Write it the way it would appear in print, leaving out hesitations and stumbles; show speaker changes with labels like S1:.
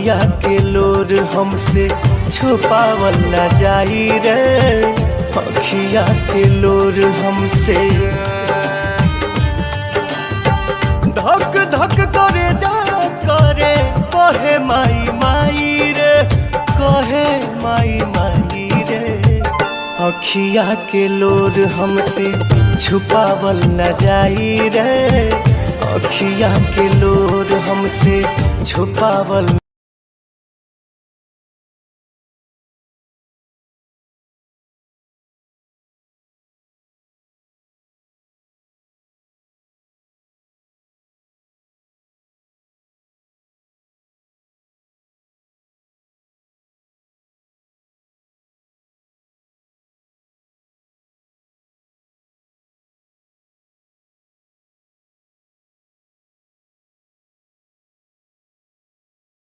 S1: अखिया के लोर हमसे छुपावल न जाई रे, अखिया के लोर हमसे। धक धक करे जा करे कहे माई माई रे, कहे माई माई रे। अखिया के लोर हमसे छुपावल न जाई रे, अखिया के लोर हमसे छुपावल